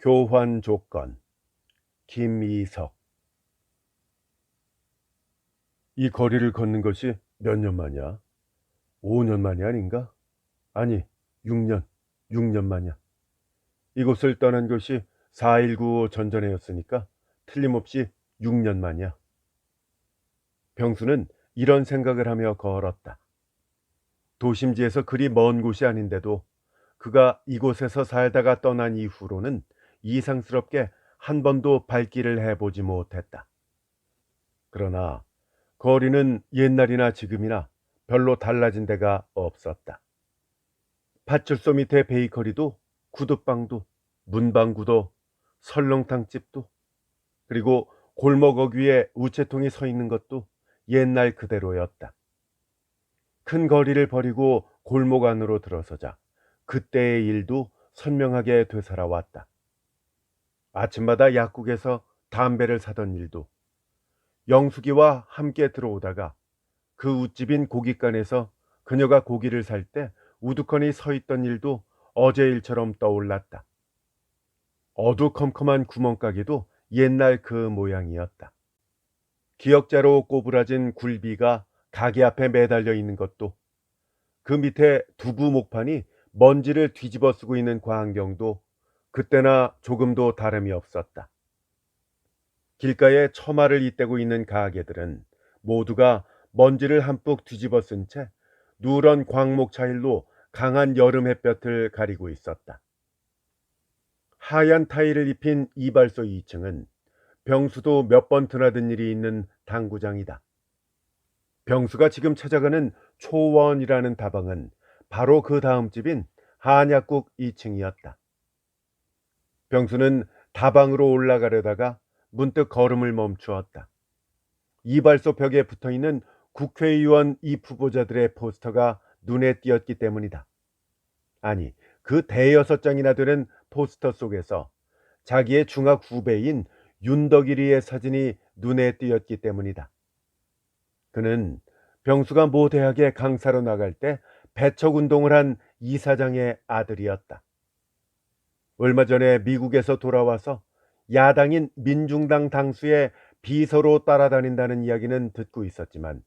교환 조건. 김이석. 이 거리를 걷는 것이 몇 년 만이야? 5년 만이 아닌가? 아니, 6년, 6년 만이야. 이곳을 떠난 것이 4.19 전전에였으니까 틀림없이 6년 만이야. 병수는 이런 생각을 하며 걸었다. 도심지에서 그리 먼 곳이 아닌데도 그가 이곳에서 살다가 떠난 이후로는 이상스럽게 한 번도 발길을 해보지 못했다. 그러나 거리는 옛날이나 지금이나 별로 달라진 데가 없었다. 파출소 밑에 베이커리도, 구두방도, 문방구도, 설렁탕집도, 그리고 골목 위에 우체통이 서 있는 것도 옛날 그대로였다. 큰 거리를 버리고 골목 안으로 들어서자 그때의 일도 선명하게 되살아왔다. 아침마다 약국에서 담배를 사던 일도, 영숙이와 함께 들어오다가 그 웃집인 고깃간에서 그녀가 고기를 살 때 우두커니 서 있던 일도 어제 일처럼 떠올랐다. 어두컴컴한 구멍가게도 옛날 그 모양이었다. 기역자로 꼬부라진 굴비가 가게 앞에 매달려 있는 것도, 그 밑에 두부 목판이 먼지를 뒤집어 쓰고 있는 광경도 그때나 조금도 다름이 없었다. 길가에 처마를 잇대고 있는 가게들은 모두가 먼지를 한뿍 뒤집어 쓴 채 누런 광목 차일로 강한 여름 햇볕을 가리고 있었다. 하얀 타일을 입힌 이발소 2층은 병수도 몇 번 드나든 일이 있는 당구장이다. 병수가 지금 찾아가는 초원이라는 다방은 바로 그 다음 집인 한약국 2층이었다. 병수는 다방으로 올라가려다가 문득 걸음을 멈추었다. 이발소 벽에 붙어있는 국회의원 입 후보자들의 포스터가 눈에 띄었기 때문이다. 아니, 그 대여섯 장이나 되는 포스터 속에서 자기의 중학 후배인 윤덕일이의 사진이 눈에 띄었기 때문이다. 그는 병수가 모 대학에 강사로 나갈 때 배척운동을 한 이사장의 아들이었다. 얼마 전에 미국에서 돌아와서 야당인 민중당 당수의 비서로 따라다닌다는 이야기는 듣고 있었지만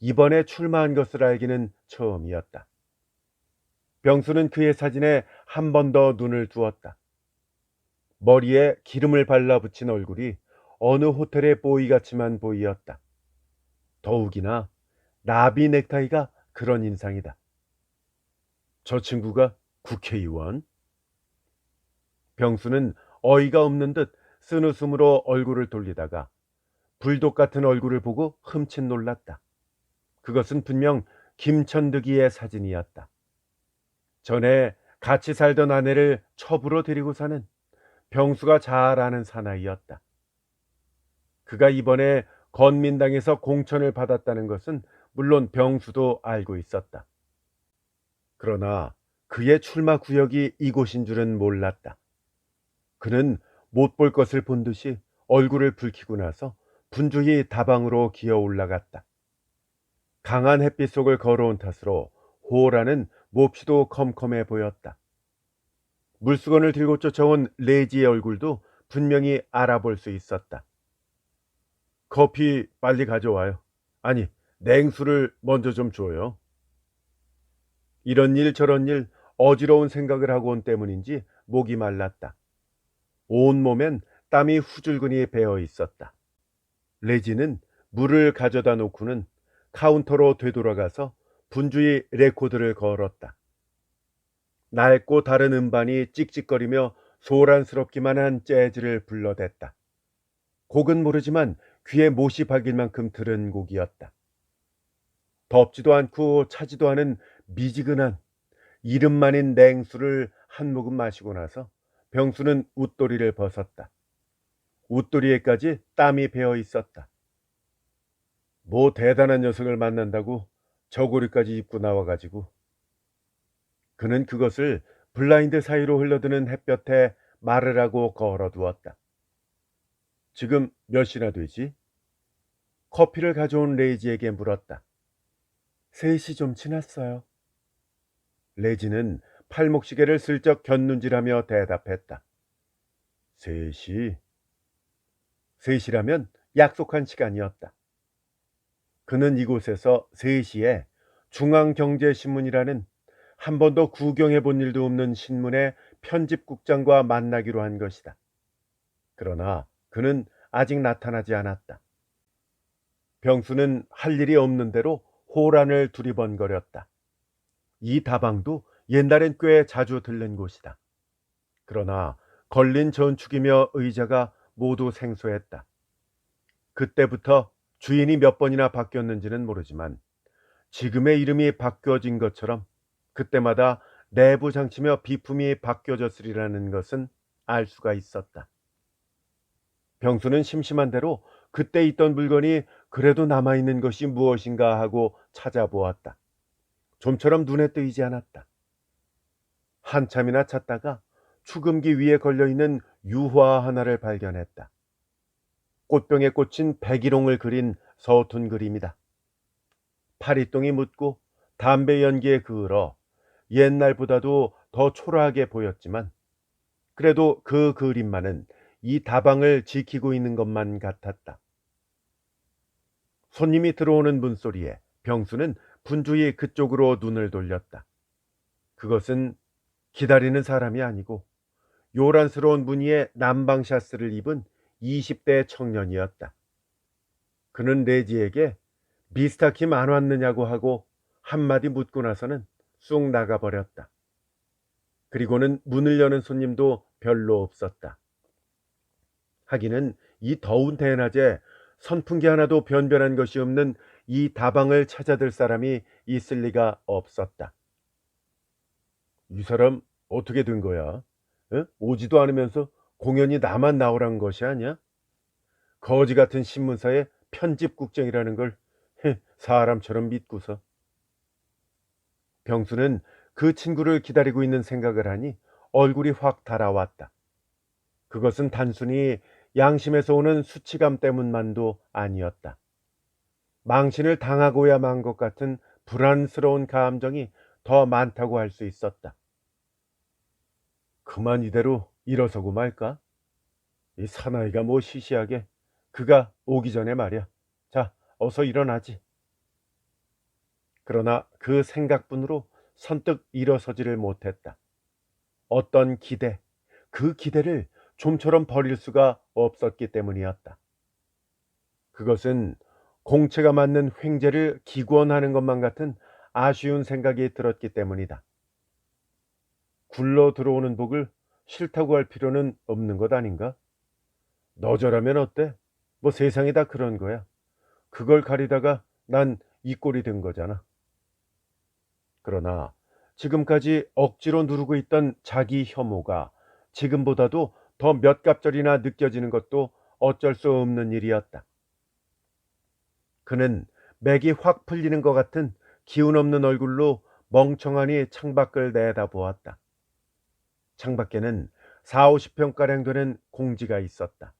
이번에 출마한 것을 알기는 처음이었다. 병수는 그의 사진에 한 번 더 눈을 두었다. 머리에 기름을 발라붙인 얼굴이 어느 호텔의 보이같이만 보이었다. 더욱이나 나비 넥타이가 그런 인상이다. 저 친구가 국회의원? 병수는 어이가 없는 듯 쓴웃음으로 얼굴을 돌리다가 불독 같은 얼굴을 보고 흠칫 놀랐다. 그것은 분명 김천득이의 사진이었다. 전에 같이 살던 아내를 첩으로 데리고 사는 병수가 잘 아는 사나이였다. 그가 이번에 건민당에서 공천을 받았다는 것은 물론 병수도 알고 있었다. 그러나 그의 출마 구역이 이곳인 줄은 몰랐다. 그는 못 볼 것을 본 듯이 얼굴을 붉히고 나서 분주히 다방으로 기어 올라갔다. 강한 햇빛 속을 걸어온 탓으로 호라는 몹시도 컴컴해 보였다. 물수건을 들고 쫓아온 레지의 얼굴도 분명히 알아볼 수 있었다. 커피 빨리 가져와요. 아니, 냉수를 먼저 좀 줘요. 이런 일 저런 일 어지러운 생각을 하고 온 때문인지 목이 말랐다. 온몸엔 땀이 후줄근히 배어 있었다. 레지는 물을 가져다 놓고는 카운터로 되돌아가서 분주히 레코드를 걸었다. 낡고 다른 음반이 찍찍거리며 소란스럽기만 한 재즈를 불러댔다. 곡은 모르지만 귀에 못이 박일 만큼 들은 곡이었다. 덥지도 않고 차지도 않은 미지근한 이름만인 냉수를 한 모금 마시고 나서 병수는 웃도리를 벗었다. 웃도리에까지 땀이 배어 있었다. 뭐 대단한 녀석을 만난다고 저고리까지 입고 나와가지고. 그는 그것을 블라인드 사이로 흘러드는 햇볕에 말을 하고 걸어두었다. 지금 몇 시나 되지? 커피를 가져온 레이지에게 물었다. 3시 좀 지났어요. 레지는 팔목시계를 슬쩍 곁눈질하며 대답했다. 3시. 3시라면 약속한 시간이었다. 그는 이곳에서 3시에 중앙경제신문이라는 한 번도 구경해 본 일도 없는 신문의 편집국장과 만나기로 한 것이다. 그러나 그는 아직 나타나지 않았다. 병수는 할 일이 없는 대로 호란을 두리번거렸다. 이 다방도 옛날엔 꽤 자주 들른 곳이다. 그러나 걸린 전축이며 의자가 모두 생소했다. 그때부터 주인이 몇 번이나 바뀌었는지는 모르지만 지금의 이름이 바뀌어진 것처럼 그때마다 내부 장치며 비품이 바뀌어졌으리라는 것은 알 수가 있었다. 병수는 심심한 대로 그때 있던 물건이 그래도 남아있는 것이 무엇인가 하고 찾아보았다. 좀처럼 눈에 띄지 않았다. 한참이나 찾다가 축음기 위에 걸려있는 유화 하나를 발견했다. 꽃병에 꽂힌 백일홍을 그린 서툰 그림이다. 파리똥이 묻고 담배 연기에 그을어 옛날보다도 더 초라하게 보였지만 그래도 그 그림만은 이 다방을 지키고 있는 것만 같았다. 손님이 들어오는 문소리에 병수는 분주히 그쪽으로 눈을 돌렸다. 그것은 기다리는 사람이 아니고 요란스러운 무늬의 남방샤스를 입은 20대 청년이었다. 그는 레지에게 미스터킴 안 왔느냐고 하고 한마디 묻고 나서는 쑥 나가버렸다. 그리고는 문을 여는 손님도 별로 없었다. 하기는 이 더운 대낮에 선풍기 하나도 변변한 것이 없는 이 다방을 찾아들 사람이 있을 리가 없었다. 이 사람 어떻게 된 거야? 에? 오지도 않으면서 공연이 나만 나오란 것이 아니야? 거지 같은 신문사의 편집국장이라는 걸 사람처럼 믿고서. 병수는 그 친구를 기다리고 있는 생각을 하니 얼굴이 확 달아왔다. 그것은 단순히 양심에서 오는 수치감 때문만도 아니었다. 망신을 당하고야 만 것 같은 불안스러운 감정이 더 많다고 할 수 있었다. 그만 이대로 일어서고 말까? 이 사나이가 뭐 시시하게. 그가 오기 전에 말이야. 자, 어서 일어나지. 그러나 그 생각뿐으로 선뜻 일어서지를 못했다. 어떤 기대, 그 기대를 좀처럼 버릴 수가 없었기 때문이었다. 그것은 공채가 맞는 횡재를 기권하는 것만 같은 아쉬운 생각이 들었기 때문이다. 굴러 들어오는 복을 싫다고 할 필요는 없는 것 아닌가? 너저라면 어때? 뭐 세상이 다 그런 거야. 그걸 가리다가 난 이 꼴이 된 거잖아. 그러나 지금까지 억지로 누르고 있던 자기 혐오가 지금보다도 더 몇 갑절이나 느껴지는 것도 어쩔 수 없는 일이었다. 그는 맥이 확 풀리는 것 같은 기운 없는 얼굴로 멍청하니 창밖을 내다보았다. 창밖에는 4, 50평가량 되는 공지가 있었다.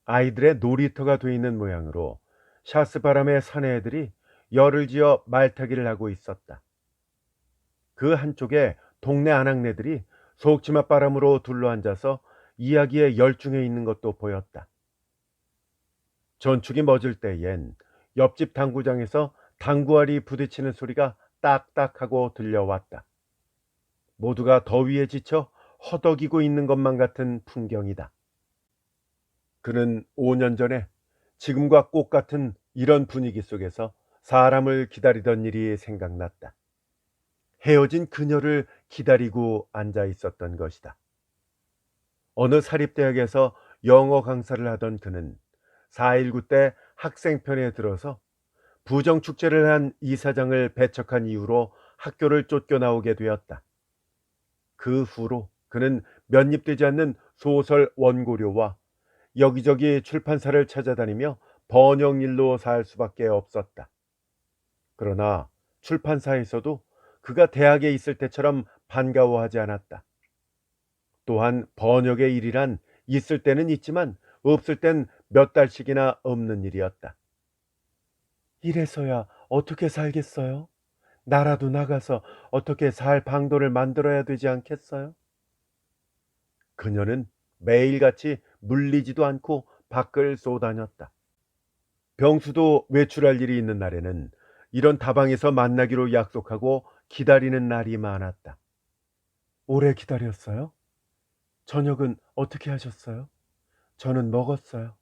아이들의 놀이터가 돼 있는 모양으로 샤스바람의 사내애들이 열을 지어 말타기를 하고 있었다. 그 한쪽에 동네 아낙네들이 속치맛바람으로 둘러앉아서 이야기에 열중해 있는 것도 보였다. 전축이 멎을 때엔 옆집 당구장에서 당구알이 부딪히는 소리가 딱딱하고 들려왔다. 모두가 더위에 지쳐 허덕이고 있는 것만 같은 풍경이다. 그는 5년 전에 지금과 꼭 같은 이런 분위기 속에서 사람을 기다리던 일이 생각났다. 헤어진 그녀를 기다리고 앉아 있었던 것이다. 어느 사립대학에서 영어 강사를 하던 그는 4.19 때 학생편에 들어서 부정축제를 한 이사장을 배척한 이유로 학교를 쫓겨나오게 되었다. 그 후로 그는 면입되지 않는 소설 원고료와 여기저기 출판사를 찾아다니며 번역일로 살 수밖에 없었다. 그러나 출판사에서도 그가 대학에 있을 때처럼 반가워하지 않았다. 또한 번역의 일이란 있을 때는 있지만 없을 땐 몇 달씩이나 없는 일이었다. 이래서야 어떻게 살겠어요? 나라도 나가서 어떻게 살 방도를 만들어야 되지 않겠어요? 그녀는 매일같이 물리지도 않고 밖을 쏘다녔다. 병수도 외출할 일이 있는 날에는 이런 다방에서 만나기로 약속하고 기다리는 날이 많았다. 오래 기다렸어요? 저녁은 어떻게 하셨어요? 저는 먹었어요.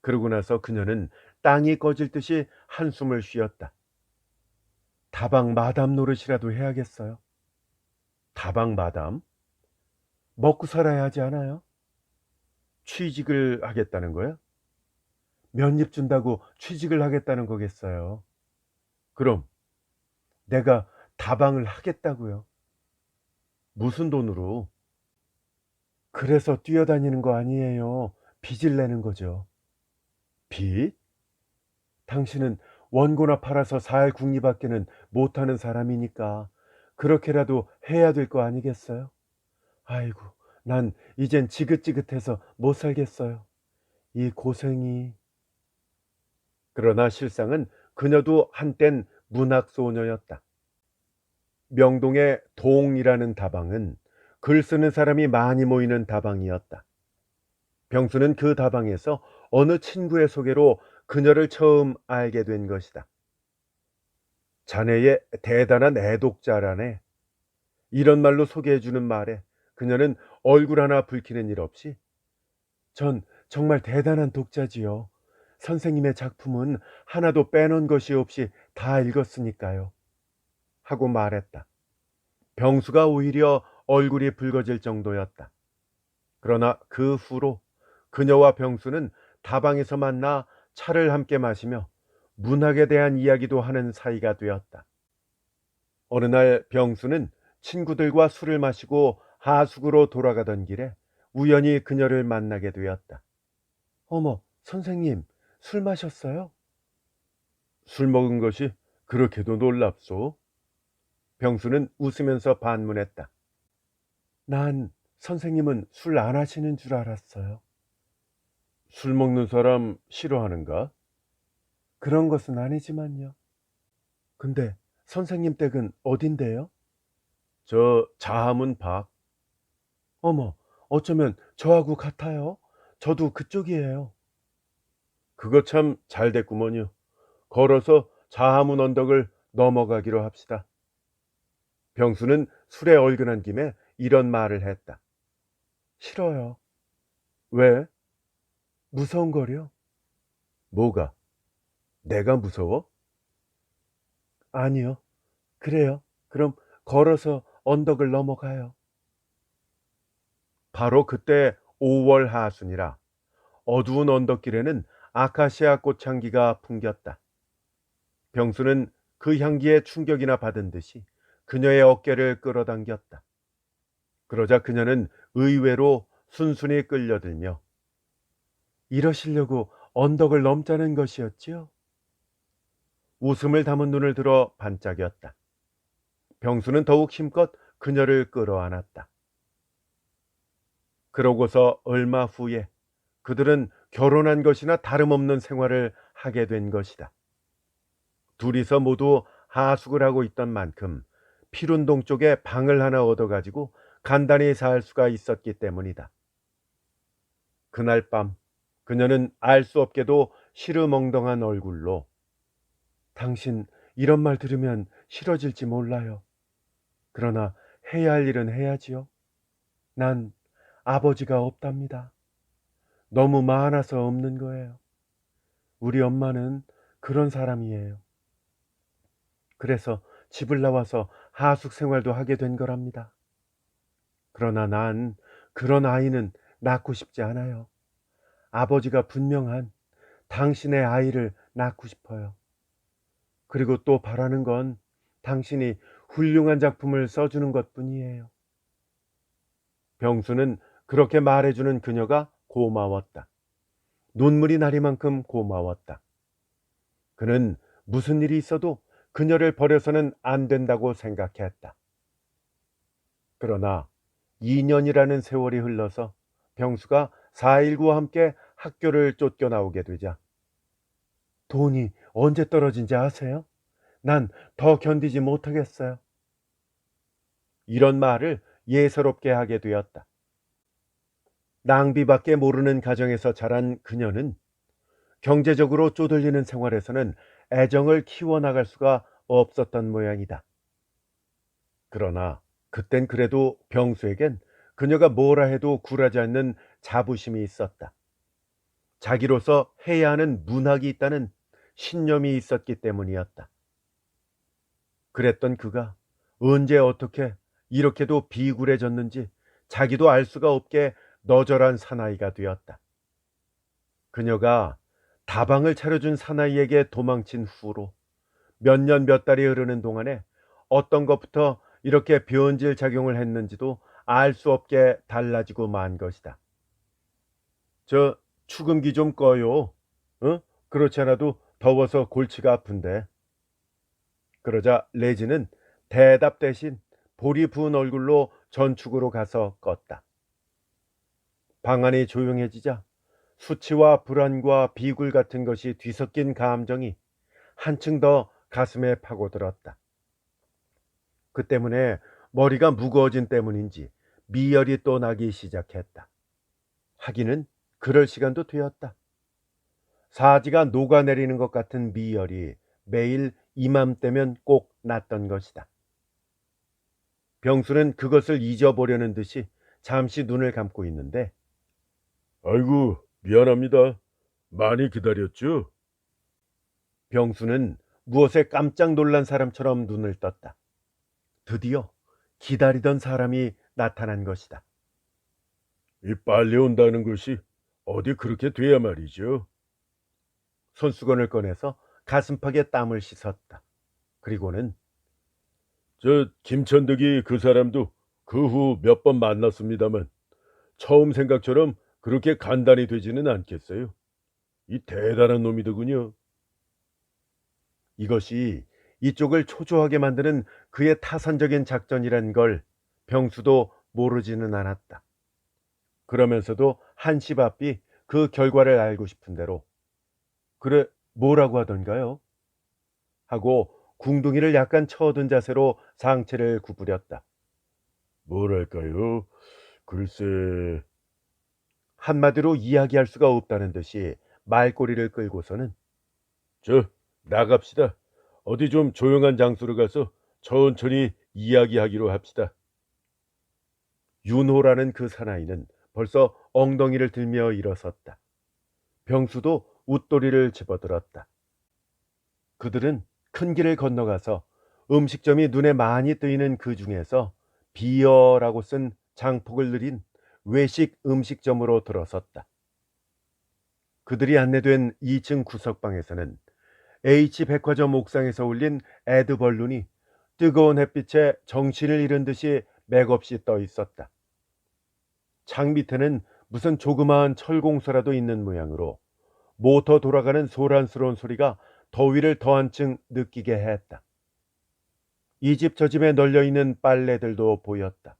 그러고 나서 그녀는 땅이 꺼질 듯이 한숨을 쉬었다. 다방 마담 노릇이라도 해야겠어요. 다방 마담? 먹고 살아야 하지 않아요? 취직을 하겠다는 거야? 면입 준다고 취직을 하겠다는 거겠어요. 그럼 내가 다방을 하겠다고요. 무슨 돈으로? 그래서 뛰어다니는 거 아니에요. 빚을 내는 거죠. 빚? 당신은 원고나 팔아서 살 궁리밖에는 못하는 사람이니까 그렇게라도 해야 될 거 아니겠어요? 아이고, 난 이젠 지긋지긋해서 못 살겠어요. 이 고생이. 그러나 실상은 그녀도 한땐 문학소녀였다. 명동의 동이라는 다방은 글 쓰는 사람이 많이 모이는 다방이었다. 병수는 그 다방에서 어느 친구의 소개로 그녀를 처음 알게 된 것이다. 자네의 대단한 애독자라네. 이런 말로 소개해주는 말에 그녀는 얼굴 하나 붉히는 일 없이 전 정말 대단한 독자지요. 선생님의 작품은 하나도 빼놓은 것이 없이 다 읽었으니까요. 하고 말했다. 병수가 오히려 얼굴이 붉어질 정도였다. 그러나 그 후로 그녀와 병수는 다방에서 만나 차를 함께 마시며 문학에 대한 이야기도 하는 사이가 되었다. 어느 날 병수는 친구들과 술을 마시고 하숙으로 돌아가던 길에 우연히 그녀를 만나게 되었다. 어머, 선생님, 술 마셨어요? 술 먹은 것이 그렇게도 놀랍소? 병수는 웃으면서 반문했다. 난 선생님은 술 안 하시는 줄 알았어요. 술 먹는 사람 싫어하는가? 그런 것은 아니지만요. 근데 선생님 댁은 어딘데요? 저 자하문 밖. 어머, 어쩌면 저하고 같아요. 저도 그쪽이에요. 그거 참 잘 됐구먼요. 걸어서 자하문 언덕을 넘어가기로 합시다. 병수는 술에 얼근한 김에 이런 말을 했다. 싫어요. 왜? 무서운거려? 뭐가? 내가 무서워? 아니요. 그래요. 그럼 걸어서 언덕을 넘어가요. 바로 그때 5월 하순이라 어두운 언덕길에는 아카시아 꽃향기가 풍겼다. 병수는 그 향기에 충격이나 받은 듯이 그녀의 어깨를 끌어당겼다. 그러자 그녀는 의외로 순순히 끌려들며 이러시려고 언덕을 넘자는 것이었지요? 웃음을 담은 눈을 들어 반짝였다. 병수는 더욱 힘껏 그녀를 끌어안았다. 그러고서 얼마 후에 그들은 결혼한 것이나 다름없는 생활을 하게 된 것이다. 둘이서 모두 하숙을 하고 있던 만큼 피룬동 쪽에 방을 하나 얻어가지고 간단히 살 수가 있었기 때문이다. 그날 밤 그녀는 알 수 없게도 시르멍덩한 얼굴로 당신 이런 말 들으면 싫어질지 몰라요. 그러나 해야 할 일은 해야지요. 난 아버지가 없답니다. 너무 많아서 없는 거예요. 우리 엄마는 그런 사람이에요. 그래서 집을 나와서 하숙 생활도 하게 된 거랍니다. 그러나 난 그런 아이는 낳고 싶지 않아요. 아버지가 분명한 당신의 아이를 낳고 싶어요. 그리고 또 바라는 건 당신이 훌륭한 작품을 써주는 것뿐이에요. 병수는 그렇게 말해주는 그녀가 고마웠다. 눈물이 나리만큼 고마웠다. 그는 무슨 일이 있어도 그녀를 버려서는 안 된다고 생각했다. 그러나 2년이라는 세월이 흘러서 병수가 4.19와 함께 학교를 쫓겨나오게 되자 돈이 언제 떨어진지 아세요? 난 더 견디지 못하겠어요. 이런 말을 예사롭게 하게 되었다. 낭비밖에 모르는 가정에서 자란 그녀는 경제적으로 쪼들리는 생활에서는 애정을 키워나갈 수가 없었던 모양이다. 그러나 그땐 그래도 병수에겐 그녀가 뭐라 해도 굴하지 않는 자부심이 있었다. 자기로서 해야 하는 문학이 있다는 신념이 있었기 때문이었다. 그랬던 그가 언제 어떻게 이렇게도 비굴해졌는지 자기도 알 수가 없게 너절한 사나이가 되었다. 그녀가 다방을 차려준 사나이에게 도망친 후로 몇 년 몇 달이 흐르는 동안에 어떤 것부터 이렇게 변질 작용을 했는지도 알 수 없게 달라지고 만 것이다. 저 축음기 좀 꺼요. 어? 그렇지 않아도 더워서 골치가 아픈데. 그러자 레지는 대답 대신 볼이 부은 얼굴로 전축으로 가서 껐다. 방안이 조용해지자 수치와 불안과 비굴 같은 것이 뒤섞인 감정이 한층 더 가슴에 파고들었다. 그 때문에 머리가 무거워진 때문인지 미열이 또 나기 시작했다. 하기는 그럴 시간도 되었다. 사지가 녹아내리는 것 같은 미열이 매일 이맘때면 꼭 났던 것이다. 병수는 그것을 잊어보려는 듯이 잠시 눈을 감고 있는데, 아이고, 미안합니다. 많이 기다렸죠? 병수는 무엇에 깜짝 놀란 사람처럼 눈을 떴다. 드디어 기다리던 사람이 나타난 것이다. 이 빨리 온다는 것이 어디 그렇게 돼야 말이죠. 손수건을 꺼내서 가슴팍에 땀을 씻었다. 그리고는 저 김천덕이 그 사람도 그 후 몇 번 만났습니다만 처음 생각처럼 그렇게 간단히 되지는 않겠어요. 이 대단한 놈이더군요. 이것이 이쪽을 초조하게 만드는 그의 타산적인 작전이란 걸 병수도 모르지는 않았다. 그러면서도 한시바삐 그 결과를 알고 싶은 대로 그래 뭐라고 하던가요? 하고 궁둥이를 약간 쳐든 자세로 상체를 구부렸다. 뭐랄까요? 글쎄, 한마디로 이야기할 수가 없다는 듯이 말꼬리를 끌고서는 저 나갑시다. 어디 좀 조용한 장소로 가서 천천히 이야기하기로 합시다. 윤호라는 그 사나이는 벌써 엉덩이를 들며 일어섰다. 병수도 웃도리를 집어들었다. 그들은 큰 길을 건너가서 음식점이 눈에 많이 뜨이는 그 중에서 비어라고 쓴 장폭을 느린 외식 음식점으로 들어섰다. 그들이 안내된 2층 구석방에서는 H백화점 옥상에서 올린 에드벌룬이 뜨거운 햇빛에 정신을 잃은 듯이 맥없이 떠 있었다. 창 밑에는 무슨 조그마한 철공소라도 있는 모양으로 모터 돌아가는 소란스러운 소리가 더위를 더 한층 느끼게 했다. 이 집 저 집에 널려있는 빨래들도 보였다.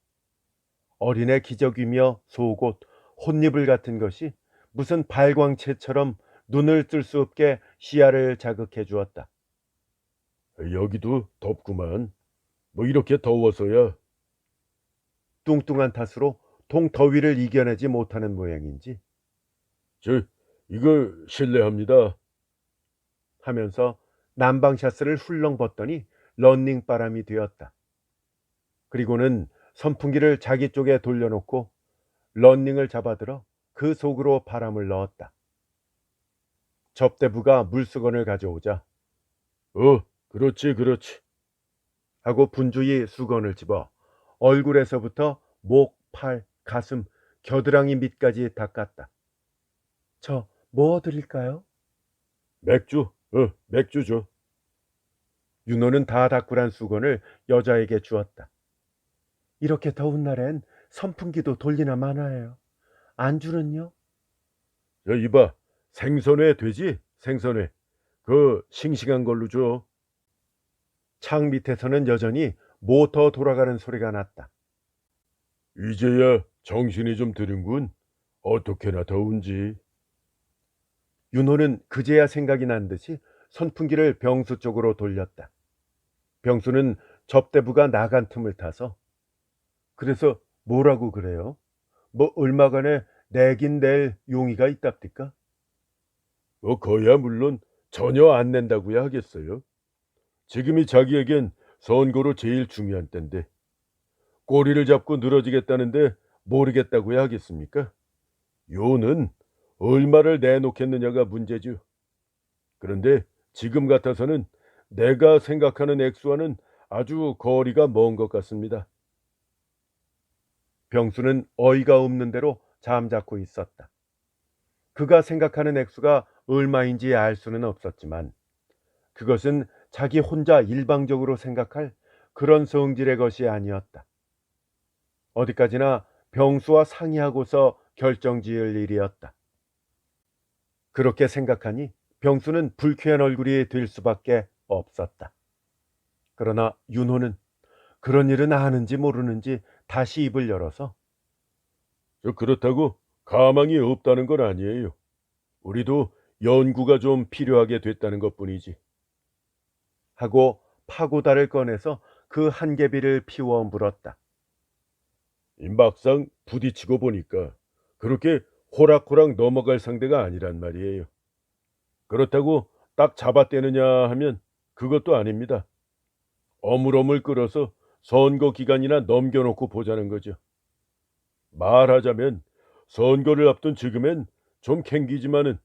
어린애 기저귀며 속옷, 혼이불 같은 것이 무슨 발광체처럼 눈을 뜰 수 없게 시야를 자극해 주었다. 여기도 덥구만. 뭐 이렇게 더워서야. 뚱뚱한 탓으로 동더위를 이겨내지 못하는 모양인지 저 이거 실례합니다. 하면서 난방샤스를 훌렁 벗더니 런닝바람이 되었다. 그리고는 선풍기를 자기 쪽에 돌려놓고 런닝을 잡아들어 그 속으로 바람을 넣었다. 접대부가 물수건을 가져오자 그렇지, 그렇지. 하고 분주히 수건을 집어 얼굴에서부터 목, 팔, 가슴, 겨드랑이 밑까지 닦았다. 저 뭐 드릴까요? 맥주, 맥주 줘. 윤호는 다 닦으란 수건을 여자에게 주었다. 이렇게 더운 날엔 선풍기도 돌리나 마나요. 안주는요? 야, 이봐. 생선회 되지? 생선회. 그 싱싱한 걸로 줘. 창 밑에서는 여전히 모터 돌아가는 소리가 났다. 이제야 정신이 좀 드는군. 어떻게나 더운지. 윤호는 그제야 생각이 난 듯이 선풍기를 병수 쪽으로 돌렸다. 병수는 접대부가 나간 틈을 타서 그래서 뭐라고 그래요? 뭐 얼마간에 내긴 낼 용의가 있답니까? 거야 물론 전혀 안 낸다고야 하겠어요. 지금이 자기에겐 선거로 제일 중요한 때인데 꼬리를 잡고 늘어지겠다는데 모르겠다고야 하겠습니까? 요는 얼마를 내놓겠느냐가 문제죠. 그런데 지금 같아서는 내가 생각하는 액수와는 아주 거리가 먼 것 같습니다. 병수는 어이가 없는 대로 잠자코 있었다. 그가 생각하는 액수가 얼마인지 알 수는 없었지만 그것은 자기 혼자 일방적으로 생각할 그런 성질의 것이 아니었다. 어디까지나 병수와 상의하고서 결정지을 일이었다. 그렇게 생각하니 병수는 불쾌한 얼굴이 들 수밖에 없었다. 그러나 윤호는 그런 일은 아는지 모르는지 다시 입을 열어서 그렇다고 가망이 없다는 건 아니에요. 우리도 연구가 좀 필요하게 됐다는 것뿐이지. 하고 파고다를 꺼내서 그 한개비를 피워 물었다. 막상 부딪히고 보니까 그렇게 호락호락 넘어갈 상대가 아니란 말이에요. 그렇다고 딱 잡아떼느냐 하면 그것도 아닙니다. 어물어물 끌어서 선거 기간이나 넘겨놓고 보자는 거죠. 말하자면 선거를 앞둔 지금엔 좀 캥기지만은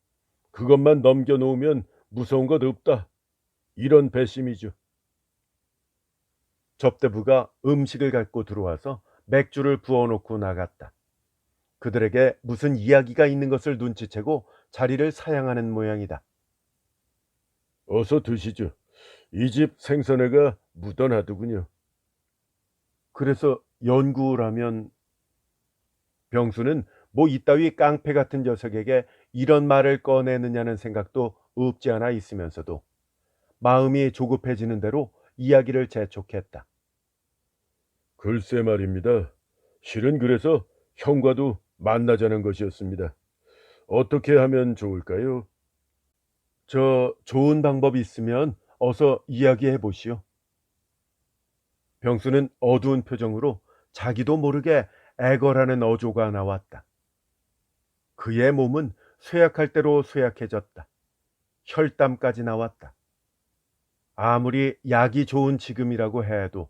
그것만 넘겨놓으면 무서운 것 없다. 이런 배심이죠. 접대부가 음식을 갖고 들어와서 맥주를 부어놓고 나갔다. 그들에게 무슨 이야기가 있는 것을 눈치채고 자리를 사양하는 모양이다. 어서 드시죠. 이 집 생선회가 묻어나더군요. 그래서 연구라면 병수는 뭐 이따위 깡패 같은 녀석에게 이런 말을 꺼내느냐는 생각도 없지 않아 있으면서도 마음이 조급해지는 대로 이야기를 재촉했다. 글쎄 말입니다. 실은 그래서 형과도 만나자는 것이었습니다. 어떻게 하면 좋을까요? 저 좋은 방법이 있으면 어서 이야기해 보시오. 병수는 어두운 표정으로 자기도 모르게 애걸하는 어조가 나왔다. 그의 몸은 쇠약할 대로 쇠약해졌다. 혈담까지 나왔다. 아무리 약이 좋은 지금이라고 해도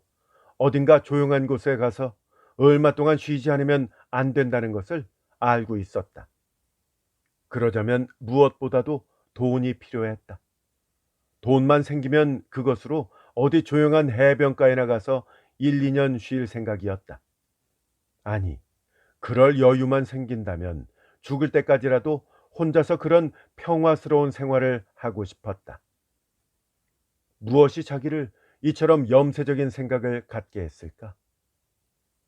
어딘가 조용한 곳에 가서 얼마 동안 쉬지 않으면 안 된다는 것을 알고 있었다. 그러자면 무엇보다도 돈이 필요했다. 돈만 생기면 그것으로 어디 조용한 해변가에 나가서 1, 2년 쉴 생각이었다. 아니, 그럴 여유만 생긴다면 죽을 때까지라도 혼자서 그런 평화스러운 생활을 하고 싶었다. 무엇이 자기를 이처럼 염세적인 생각을 갖게 했을까?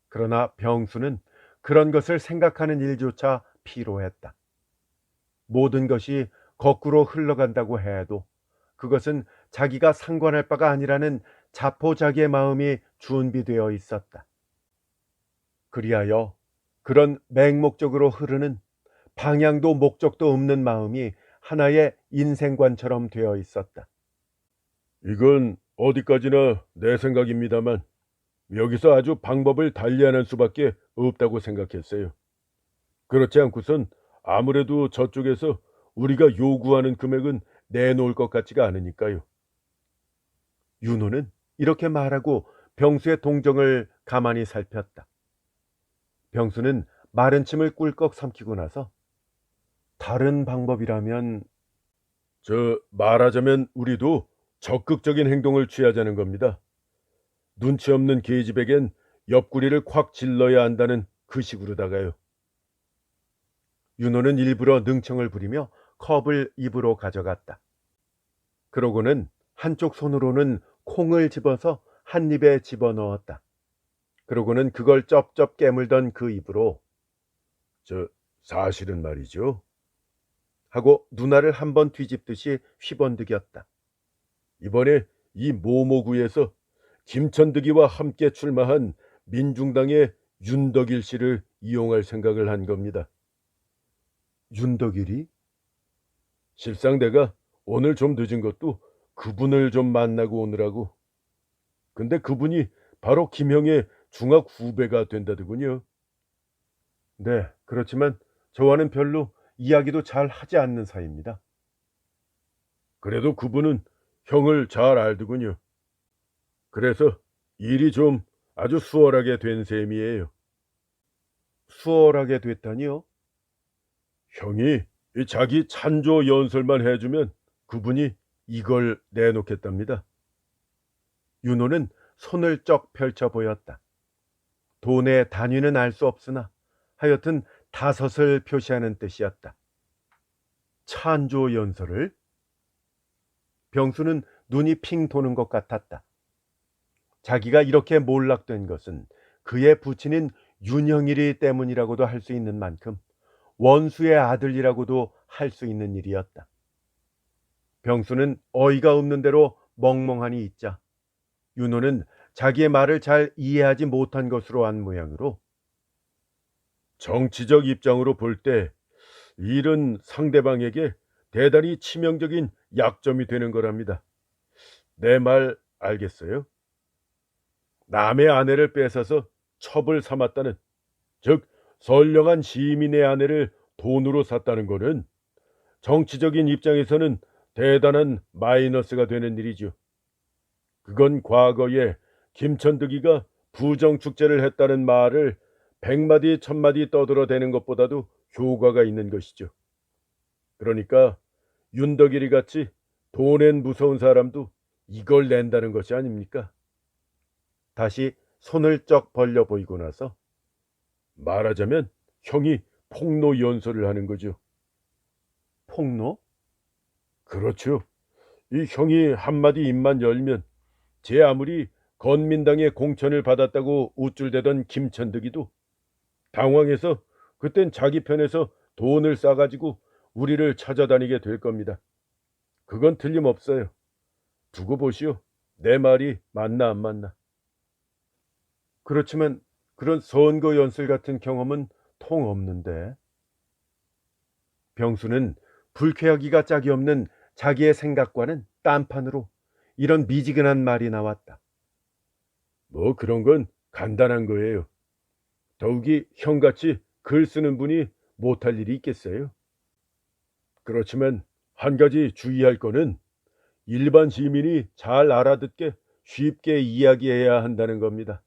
그러나 병수는 그런 것을 생각하는 일조차 피로했다. 모든 것이 거꾸로 흘러간다고 해도 그것은 자기가 상관할 바가 아니라는 자포자기의 마음이 준비되어 있었다. 그리하여 그런 맹목적으로 흐르는 방향도 목적도 없는 마음이 하나의 인생관처럼 되어 있었다. 이건 어디까지나 내 생각입니다만 여기서 아주 방법을 달리하는 수밖에 없다고 생각했어요. 그렇지 않고선 아무래도 저쪽에서 우리가 요구하는 금액은 내놓을 것 같지가 않으니까요. 윤호는 이렇게 말하고 병수의 동정을 가만히 살폈다. 병수는 마른 침을 꿀꺽 삼키고 나서 다른 방법이라면 말하자면 우리도 적극적인 행동을 취하자는 겁니다. 눈치 없는 계집에겐 옆구리를 콱 질러야 한다는 그 식으로다가요. 윤호는 일부러 능청을 부리며 컵을 입으로 가져갔다. 그러고는 한쪽 손으로는 콩을 집어서 한 입에 집어넣었다. 그러고는 그걸 쩝쩝 깨물던 그 입으로 사실은 말이죠. 하고 누나를 한번 뒤집듯이 휘번득였다. 이번에 이 모모구에서 김천득이와 함께 출마한 민중당의 윤덕일 씨를 이용할 생각을 한 겁니다. 윤덕일이? 실상 내가 오늘 좀 늦은 것도 그분을 좀 만나고 오느라고. 근데 그분이 바로 김형의 중학 후배가 된다더군요. 네, 그렇지만 저와는 별로 이야기도 잘 하지 않는 사이입니다. 그래도 그분은 형을 잘 알더군요. 그래서 일이 좀 아주 수월하게 된 셈이에요. 수월하게 됐다니요? 형이 이 자기 찬조 연설만 해주면 그분이 이걸 내놓겠답니다. 윤호는 손을 쩍 펼쳐 보였다. 돈의 단위는 알 수 없으나 하여튼 다섯을 표시하는 뜻이었다. 찬조 연설을? 병수는 눈이 핑 도는 것 같았다. 자기가 이렇게 몰락된 것은 그의 부친인 윤형일이 때문이라고도 할 수 있는 만큼 원수의 아들이라고도 할 수 있는 일이었다. 병수는 어이가 없는 대로 멍멍하니 있자 윤호는 자기의 말을 잘 이해하지 못한 것으로 한 모양으로 정치적 입장으로 볼 때 일은 상대방에게 대단히 치명적인 약점이 되는 거랍니다. 내 말 알겠어요? 남의 아내를 뺏어서 첩을 삼았다는, 즉 선량한 시민의 아내를 돈으로 샀다는 거는 정치적인 입장에서는 대단한 마이너스가 되는 일이죠. 그건 과거에 김천득이가 부정축제를 했다는 말을 100마디 1000마디 떠들어대는 것보다도 효과가 있는 것이죠. 그러니까 윤덕일이 같이 돈엔 무서운 사람도 이걸 낸다는 것이 아닙니까? 다시 손을 쩍 벌려 보이고 나서 말하자면 형이 폭로 연설을 하는 거죠. 폭로? 그렇죠. 이 형이 한마디 입만 열면 제 아무리 건민당의 공천을 받았다고 우쭐대던 김천득이도 당황해서 그땐 자기 편에서 돈을 싸가지고 우리를 찾아다니게 될 겁니다. 그건 틀림없어요. 두고 보시오. 내 말이 맞나 안 맞나. 그렇지만 그런 선거 연설 같은 경험은 통 없는데. 병수는 불쾌하기가 짝이 없는 자기의 생각과는 딴판으로 이런 미지근한 말이 나왔다. 뭐 그런 건 간단한 거예요. 더욱이 형같이 글 쓰는 분이 못할 일이 있겠어요. 그렇지만 한 가지 주의할 거는 일반 시민이 잘 알아듣게 쉽게 이야기해야 한다는 겁니다.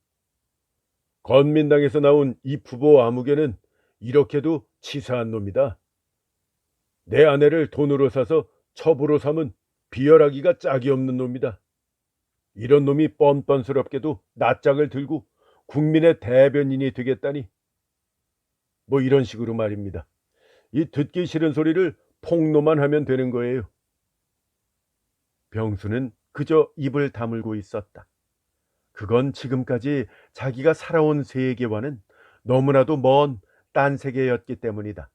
건민당에서 나온 이 후보 아무개는 이렇게도 치사한 놈이다. 내 아내를 돈으로 사서 첩으로 삼은 비열하기가 짝이 없는 놈이다. 이런 놈이 뻔뻔스럽게도 낯짝을 들고 국민의 대변인이 되겠다니. 뭐 이런 식으로 말입니다. 이 듣기 싫은 소리를 폭로만 하면 되는 거예요. 병수는 그저 입을 다물고 있었다. 그건 지금까지 자기가 살아온 세계와는 너무나도 먼 딴 세계였기 때문이다.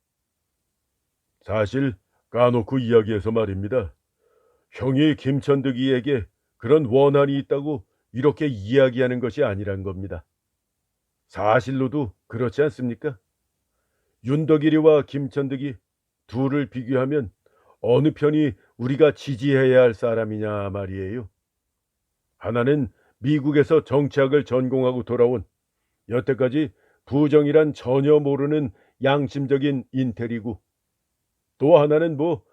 사실 까놓고 이야기해서 말입니다. 형이 김천득이에게 그런 원한이 있다고 이렇게 이야기하는 것이 아니란 겁니다. 사실로도 그렇지 않습니까? 윤덕일이와 김천득이 둘을 비교하면 어느 편이 우리가 지지해야 할 사람이냐 말이에요. 하나는 미국에서 정치학을 전공하고 돌아온 여태까지 부정이란 전혀 모르는 양심적인 인텔이고, 또 하나는 뭐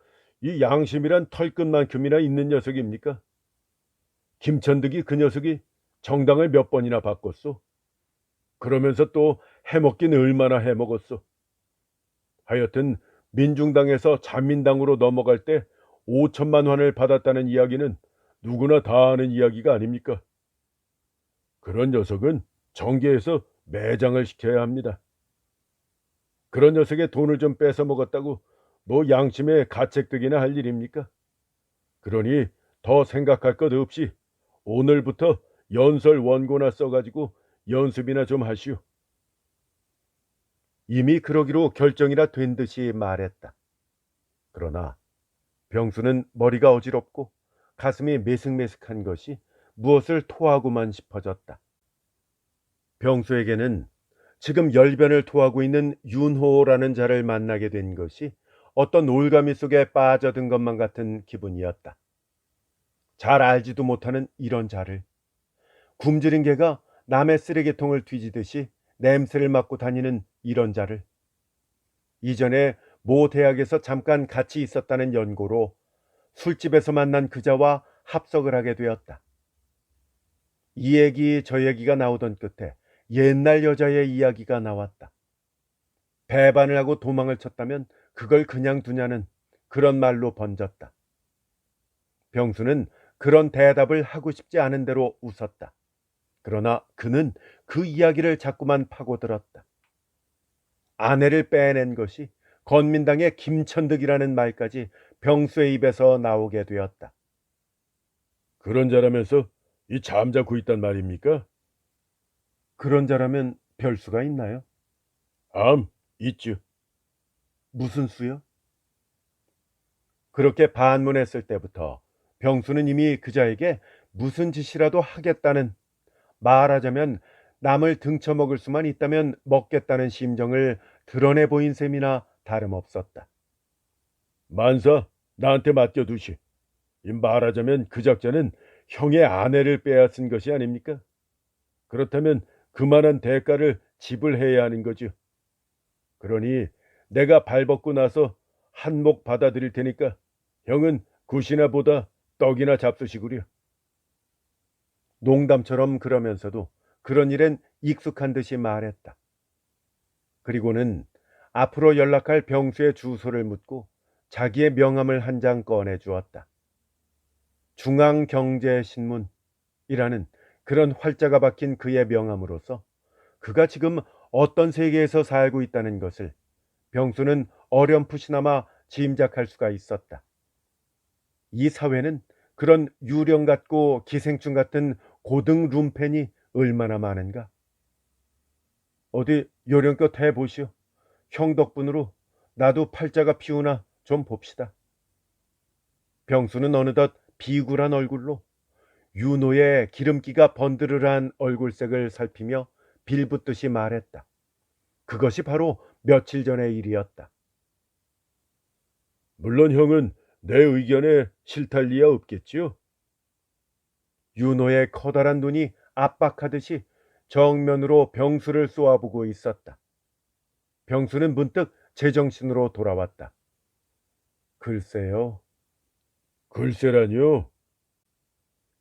이 양심이란 털끝만큼이나 있는 녀석입니까? 김천득이 그 녀석이 정당을 몇 번이나 바꿨소. 그러면서 또 해먹긴 얼마나 해먹었어. 하여튼 민중당에서 자민당으로 넘어갈 때 5천만 원을 받았다는 이야기는 누구나 다 아는 이야기가 아닙니까? 그런 녀석은 정계에서 매장을 시켜야 합니다. 그런 녀석의 돈을 좀 뺏어 먹었다고 뭐 양심에 가책득이나 할 일입니까? 그러니 더 생각할 것 없이 오늘부터 연설 원고나 써가지고 연습이나 좀 하시오. 이미 그러기로 결정이라 된 듯이 말했다. 그러나 병수는 머리가 어지럽고 가슴이 메슥메슥한 것이 무엇을 토하고만 싶어졌다. 병수에게는 지금 열변을 토하고 있는 윤호라는 자를 만나게 된 것이 어떤 올가미 속에 빠져든 것만 같은 기분이었다. 잘 알지도 못하는 이런 자를, 굶주린 개가 남의 쓰레기통을 뒤지듯이 냄새를 맡고 다니는 이런 자를, 이전에 모 대학에서 잠깐 같이 있었다는 연고로 술집에서 만난 그자와 합석을 하게 되었다. 이 얘기 저 얘기가 나오던 끝에 옛날 여자의 이야기가 나왔다. 배반을 하고 도망을 쳤다면 그걸 그냥 두냐는 그런 말로 번졌다. 병수는 그런 대답을 하고 싶지 않은 대로 웃었다. 그러나 그는 그 이야기를 자꾸만 파고들었다. 아내를 빼낸 것이 건민당의 김천득이라는 말까지 병수의 입에서 나오게 되었다. 그런 자라면서 이 잠자고 있단 말입니까? 그런 자라면 별 수가 있나요? 있죠. 무슨 수요? 그렇게 반문했을 때부터 병수는 이미 그자에게 무슨 짓이라도 하겠다는, 말하자면 남을 등쳐먹을 수만 있다면 먹겠다는 심정을 드러내 보인 셈이나 다름없었다. 만사 나한테 맡겨두시. 이 말하자면 그 작자는 형의 아내를 빼앗은 것이 아닙니까? 그렇다면 그만한 대가를 지불해야 하는 거죠. 그러니 내가 발벗고 나서 한몫 받아들일 테니까 형은 굿이나 보다 떡이나 잡수시구려. 농담처럼 그러면서도 그런 일엔 익숙한 듯이 말했다. 그리고는 앞으로 연락할 병수의 주소를 묻고 자기의 명함을 한 장 꺼내 주었다. 중앙경제신문이라는 그런 활자가 박힌 그의 명함으로서 그가 지금 어떤 세계에서 살고 있다는 것을 병수는 어렴풋이나마 짐작할 수가 있었다. 이 사회는 그런 유령 같고 기생충 같은 고등 룸펜이 얼마나 많은가? 어디 요령껏 해보시오. 형 덕분으로 나도 팔자가 피우나 좀 봅시다. 병수는 어느덧 비굴한 얼굴로 윤호의 기름기가 번드르르한 얼굴색을 살피며 빌붙듯이 말했다. 그것이 바로 며칠 전의 일이었다. 물론 형은 내 의견에 실탈 리야 없겠지요. 윤호의 커다란 눈이 압박하듯이 정면으로 병수를 쏘아보고 있었다. 병수는 문득 제정신으로 돌아왔다. 글쎄요. 글쎄라니요.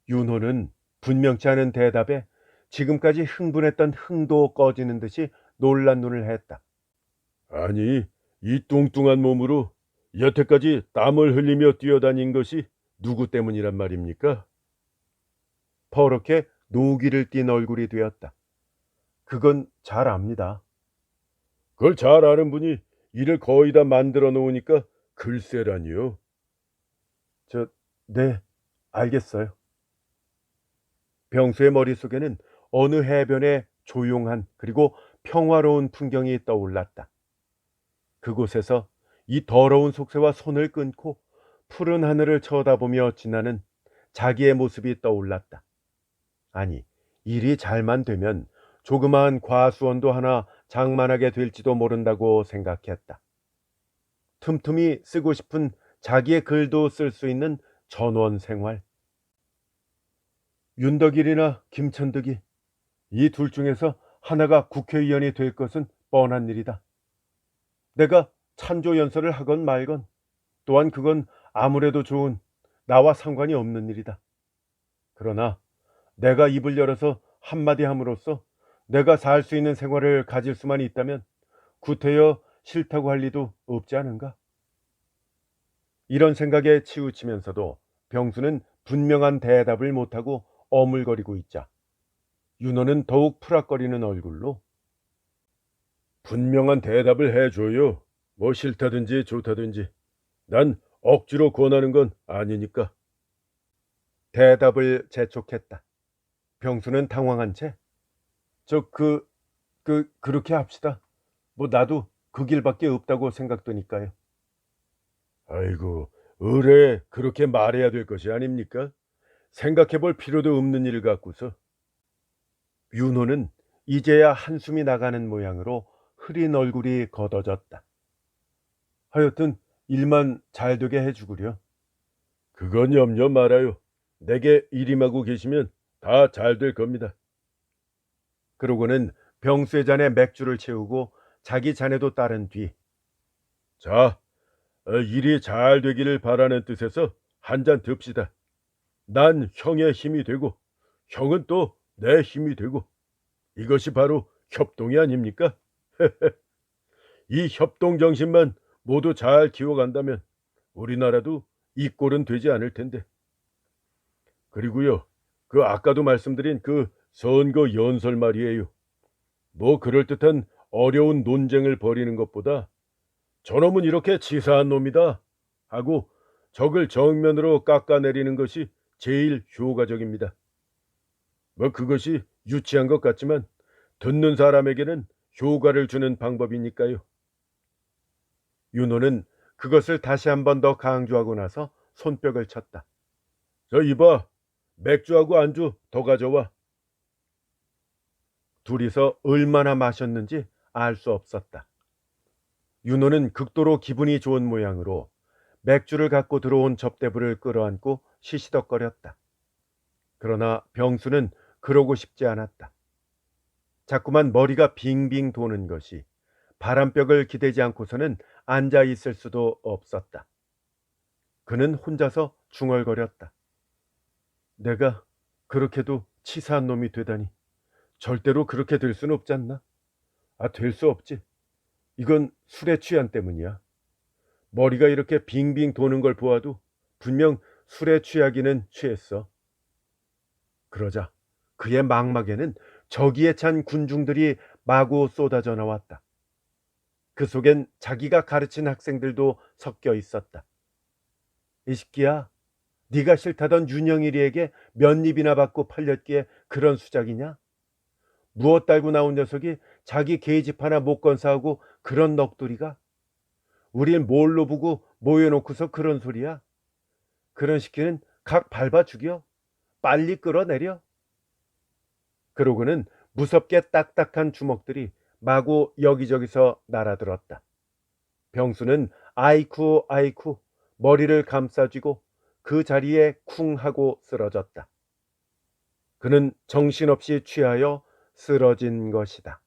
윤호는 분명치 않은 대답에 지금까지 흥분했던 흥도 꺼지는 듯이 놀란 눈을 했다. 아니, 이 뚱뚱한 몸으로 여태까지 땀을 흘리며 뛰어다닌 것이 누구 때문이란 말입니까? 퍼렇게 노기를 띤 얼굴이 되었다. 그건 잘 압니다. 그걸 잘 아는 분이 일을 거의 다 만들어 놓으니까 글쎄라니요. 네, 알겠어요. 병수의 머릿속에는 어느 해변에 조용한 그리고 평화로운 풍경이 떠올랐다. 그곳에서 이 더러운 속세와 손을 끊고 푸른 하늘을 쳐다보며 지나는 자기의 모습이 떠올랐다. 아니, 일이 잘만 되면 조그마한 과수원도 하나 장만하게 될지도 모른다고 생각했다. 틈틈이 쓰고 싶은 자기의 글도 쓸 수 있는 전원 생활. 윤덕일이나 김천득이 이 둘 중에서 하나가 국회의원이 될 것은 뻔한 일이다. 내가 찬조연설을 하건 말건 또한 그건 아무래도 좋은 나와 상관이 없는 일이다. 그러나 내가 입을 열어서 한마디 함으로써 내가 살 수 있는 생활을 가질 수만 있다면 구태여 싫다고 할 리도 없지 않은가? 이런 생각에 치우치면서도 병수는 분명한 대답을 못하고 어물거리고 있자 윤호는 더욱 푸락거리는 얼굴로 분명한 대답을 해줘요. 뭐 싫다든지 좋다든지. 난 억지로 권하는 건 아니니까. 대답을 재촉했다. 병수는 당황한 채 그렇게 합시다. 뭐 나도 그 길밖에 없다고 생각되니까요. 아이고, 의뢰 그렇게 말해야 될 것이 아닙니까? 생각해 볼 필요도 없는 일 갖고서. 윤호는 이제야 한숨이 나가는 모양으로 흐린 얼굴이 걷어졌다. 하여튼 일만 잘 되게 해주구려. 그건 염려 말아요. 내게 일임하고 계시면 다 잘 될 겁니다. 그러고는 병수의 잔에 맥주를 채우고 자기 잔에도 따른 뒤 자, 일이 잘 되기를 바라는 뜻에서 한 잔 듭시다. 난 형의 힘이 되고 형은 또 내 힘이 되고 이것이 바로 협동이 아닙니까? 이 협동 정신만 모두 잘 키워간다면 우리나라도 이 꼴은 되지 않을 텐데. 그리고요, 그 아까도 말씀드린 그 선거 연설 말이에요. 뭐 그럴듯한 어려운 논쟁을 벌이는 것보다 저놈은 이렇게 치사한 놈이다 하고 적을 정면으로 깎아내리는 것이 제일 효과적입니다. 뭐 그것이 유치한 것 같지만 듣는 사람에게는 효과를 주는 방법이니까요. 윤호는 그것을 다시 한 번 더 강조하고 나서 손뼉을 쳤다. 저 이봐, 맥주하고 안주 더 가져와. 둘이서 얼마나 마셨는지 알 수 없었다. 윤호는 극도로 기분이 좋은 모양으로 맥주를 갖고 들어온 접대부를 끌어안고 시시덕거렸다. 그러나 병수는 그러고 싶지 않았다. 자꾸만 머리가 빙빙 도는 것이 바람벽을 기대지 않고서는 앉아 있을 수도 없었다. 그는 혼자서 중얼거렸다. 내가 그렇게도 치사한 놈이 되다니. 절대로 그렇게 될 수는 없지 않나? 될 수 없지. 이건 술에 취한 때문이야. 머리가 이렇게 빙빙 도는 걸 보아도 분명 술에 취하기는 취했어. 그러자 그의 망막에는 저기에 찬 군중들이 마구 쏟아져 나왔다. 그 속엔 자기가 가르친 학생들도 섞여 있었다. 이 새끼야, 네가 싫다던 윤영일이에게 몇 입이나 받고 팔렸기에 그런 수작이냐? 무엇 달고 나온 녀석이 자기 계집 하나 못 건사하고 그런 넋두리가? 우릴 뭘로 보고 모여놓고서 그런 소리야? 그런 시키는 각 밟아 죽여. 빨리 끌어내려. 그러고는 무섭게 딱딱한 주먹들이 마구 여기저기서 날아들었다. 병수는 아이쿠 아이쿠 머리를 감싸쥐고 그 자리에 쿵 하고 쓰러졌다. 그는 정신없이 취하여 쓰러진 것이다.